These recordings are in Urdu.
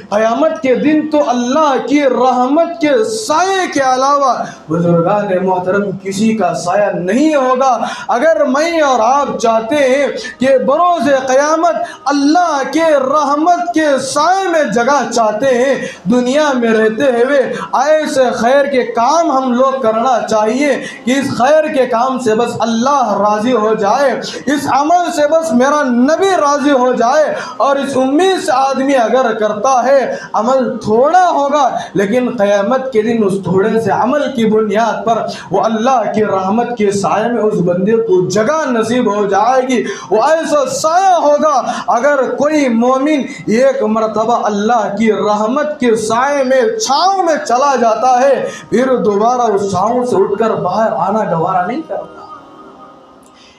قیامت کے دن تو اللہ کی رحمت کے سائے کے علاوہ بزرگان محترم کسی کا سایہ نہیں ہوگا۔ اگر میں اور آپ چاہتے ہیں کہ بروز قیامت اللہ کے رحمت کے سائے میں جگہ چاہتے ہیں، دنیا میں رہتے ہوئے ایسے خیر کے کام ہم لوگ کرنا چاہیے کہ اس خیر کے کام سے بس اللہ راضی ہو جائے، اس عمل سے بس میرا نبی راضی ہو جائے۔ اور اس امید سے آدمی اگر کرتا ہے، عمل تھوڑا ہوگا لیکن قیامت کے دن اس تھوڑے سے عمل کی بنیاد پر وہ اللہ کی رحمت کے سائے میں اس بندے کو جگہ نصیب ہو جائے گی۔ وہ ایسا سایہ ہوگا، اگر کوئی مومن ایک مرتبہ اللہ کی رحمت کے سائے میں چھاؤں میں چلا جاتا ہے، پھر دوبارہ اس چھاؤں سے اٹھ کر باہر آنا گوارا نہیں کرتا۔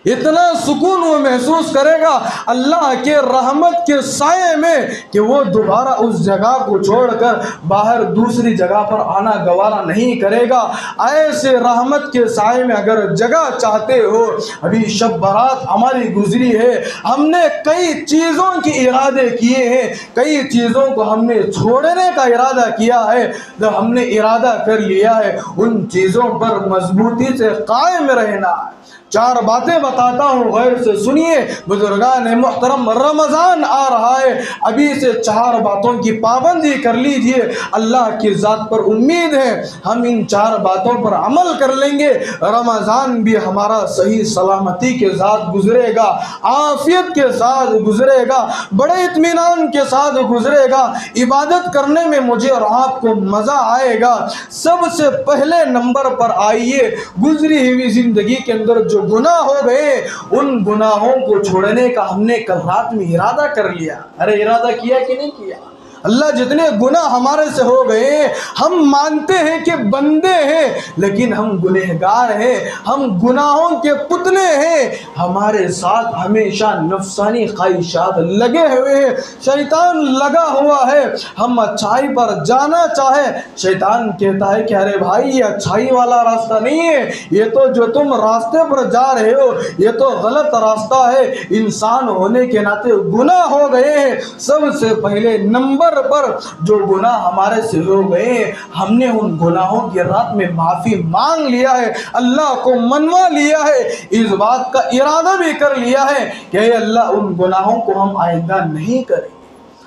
اتنا سکون وہ محسوس کرے گا اللہ کے رحمت کے سائے میں کہ وہ دوبارہ اس جگہ کو چھوڑ کر باہر دوسری جگہ پر آنا گوارا نہیں کرے گا۔ ایسے رحمت کے سائے میں اگر جگہ چاہتے ہو، ابھی شب برات ہماری گزری ہے، ہم نے کئی چیزوں کی ارادے کیے ہیں، کئی چیزوں کو ہم نے چھوڑنے کا ارادہ کیا ہے۔ جب ہم نے ارادہ کر لیا ہے، ان چیزوں پر مضبوطی سے قائم رہنا ہے۔ چار باتیں بتاتا ہوں، غور سے سنیے بزرگان محترم، رمضان آ رہا ہے، ابھی سے چار باتوں کی پابندی کر لیجئے۔ اللہ کی ذات پر امید ہے ہم ان چار باتوں پر عمل کر لیں گے، رمضان بھی ہمارا صحیح سلامتی کے ساتھ گزرے گا، عافیت کے ساتھ گزرے گا، بڑے اطمینان کے ساتھ گزرے گا، عبادت کرنے میں مجھے اور آپ کو مزہ آئے گا۔ سب سے پہلے نمبر پر آئیے، گزری ہوئی زندگی کے اندر جو گناہ ہو گئے، ان گناہوں کو چھوڑنے کا ہم نے کل رات میں ارادہ کر لیا۔ ارے ارادہ کیا کہ نہیں کیا؟ اللہ جتنے گناہ ہمارے سے ہو گئے، ہم مانتے ہیں کہ بندے ہیں لیکن ہم گنہگار ہیں، ہم گناہوں کے پتلے ہیں، ہمارے ساتھ ہمیشہ نفسانی خواہشات لگے ہوئے ہیں، شیطان لگا ہوا ہے۔ ہم اچھائی پر جانا چاہے، شیطان کہتا ہے کہ ارے بھائی یہ اچھائی والا راستہ نہیں ہے، یہ تو جو تم راستے پر جا رہے ہو یہ تو غلط راستہ ہے۔ انسان ہونے کے ناطے گناہ ہو گئے ہیں۔ سب سے پہلے نمبر پر جو گناہ ہمارے سے ہو گئے، ہم نے ان گناہوں کی رات میں معافی مانگ لیا ہے، اللہ کو منوا لیا ہے، اس بات کا ارادہ بھی کر لیا ہے کہ اے اللہ ان گناہوں کو ہم آئندہ نہیں کریں۔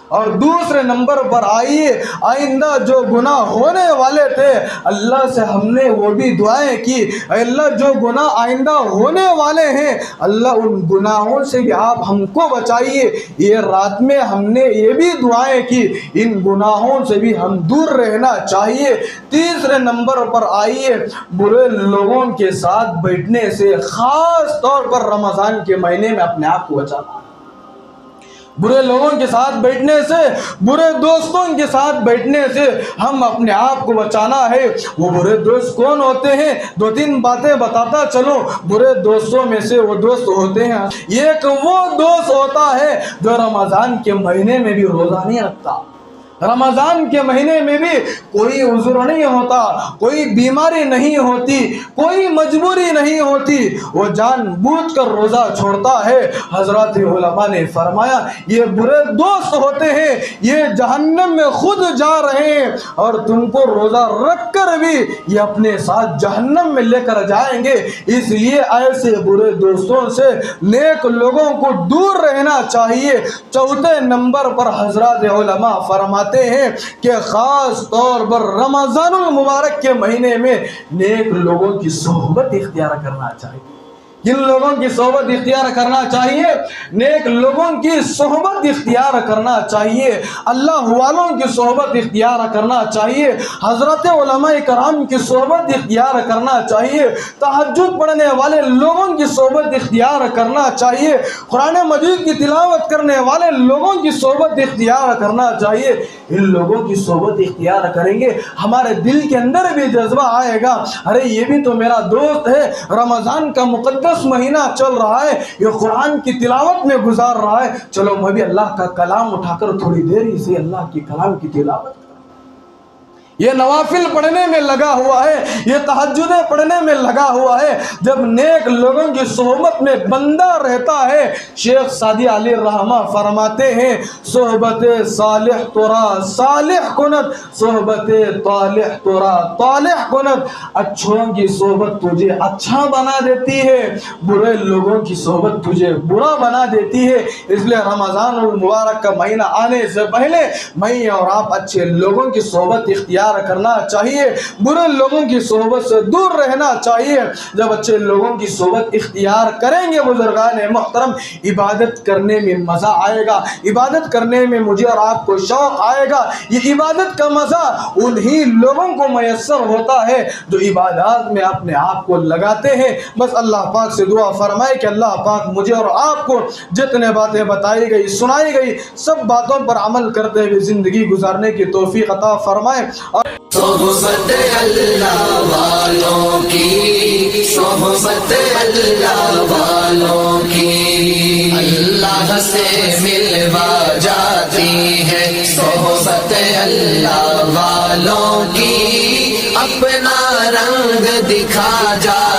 اور دوسرے نمبر پر آئیے، آئندہ جو گناہ ہونے والے تھے اللہ سے ہم نے وہ بھی دعائیں کی، اے اللہ جو گناہ آئندہ ہونے والے ہیں اللہ ان گناہوں سے بھی آپ ہم کو بچائیے۔ یہ رات میں ہم نے یہ بھی دعائیں کی، ان گناہوں سے بھی ہم دور رہنا چاہیے۔ تیسرے نمبر پر آئیے، برے لوگوں کے ساتھ بیٹھنے سے، خاص طور پر رمضان کے مہینے میں اپنے آپ کو بچانا۔ برے لوگوں کے ساتھ بیٹھنے سے، برے دوستوں کے ساتھ بیٹھنے سے ہم اپنے آپ کو بچانا ہے۔ وہ برے دوست کون ہوتے ہیں؟ دو تین باتیں بتاتا چلو۔ برے دوستوں میں سے وہ دوست ہوتے ہیں، ایک وہ دوست ہوتا ہے جو رمضان کے مہینے میں بھی روزہ نہیں رکھتا، رمضان کے مہینے میں بھی کوئی عذر نہیں ہوتا، کوئی بیماری نہیں ہوتی، کوئی مجبوری نہیں ہوتی، وہ جان بوجھ کر روزہ چھوڑتا ہے۔ حضرات علماء نے فرمایا یہ برے دوست ہوتے ہیں، یہ جہنم میں خود جا رہے ہیں اور تم کو روزہ رکھ کر بھی یہ اپنے ساتھ جہنم میں لے کر جائیں گے۔ اس لیے ایسے برے دوستوں سے، نیک لوگوں کو دور رہنا چاہیے۔ چوتھے نمبر پر حضرات علماء فرماتے ہیں کہ خاص طور پر رمضان المبارک کے مہینے میں نیک لوگوں کی صحبت اختیار کرنا چاہیے۔ جن لوگوں کی صحبت اختیار کرنا چاہیے، نیک لوگوں کی صحبت اختیار کرنا چاہیے، اللہ والوں کی صحبت اختیار کرنا چاہیے، حضرت علماء کرام کی صحبت اختیار کرنا چاہیے، تہجد پڑھنے والے لوگوں کی صحبت اختیار کرنا چاہیے، قرآن مجید کی تلاوت کرنے والے لوگوں کی صحبت اختیار کرنا چاہیے۔ ان لوگوں کی صحبت اختیار کریں گے، ہمارے دل کے اندر بھی جذبہ آئے گا، ارے یہ بھی تو میرا دوست ہے، رمضان کا مقدس مہینہ چل رہا ہے، یہ قرآن کی تلاوت میں گزار رہا ہے، چلو میں بھی اللہ کا کلام اٹھا کر تھوڑی دیر اسے اللہ کے کلام کی تلاوت کروں۔ یہ نوافل پڑھنے میں لگا ہوا ہے، یہ تہجدیں پڑھنے میں لگا ہوا ہے۔ جب نیک لوگوں کی صحبت میں بندہ رہتا ہے، شیخ سعدی علیہ الرحمہ فرماتے ہیں صحبت صالح ترا صالح کند، صحبت طالح ترا طالح کند۔ اچھوں کی صحبت تجھے اچھا بنا دیتی ہے، برے لوگوں کی صحبت تجھے برا بنا دیتی ہے۔ اس لیے رمضان المبارک کا مہینہ آنے سے پہلے میں اور آپ اچھے لوگوں کی صحبت اختیار کرنا چاہیے، برے لوگوں کی صحبت سے دور رہنا چاہیے۔ جب اچھے لوگوں کی صحبت اختیار کریں گے بزرگان محترم، عبادت کرنے میں مزہ آئے گا، عبادت کرنے میں مجھے اور آپ کو شوق آئے گا۔ یہ عبادت کا مزہ انہی لوگوں کو میسر ہوتا ہے جو عبادات میں اپنے آپ کو لگاتے ہیں۔ بس اللہ پاک سے دعا فرمائے کہ اللہ پاک مجھے اور آپ کو جتنے باتیں بتائی گئی سنائی گئی سب باتوں پر عمل کرتے ہوئے زندگی گزارنے کی توفیق عطا فرمائے۔ صحبت اللہ والوں کی، صحبت اللہ والوں کی اللہ سے ملوا جاتی ہے، صحبت اللہ والوں کی اپنا رنگ دکھا جاتی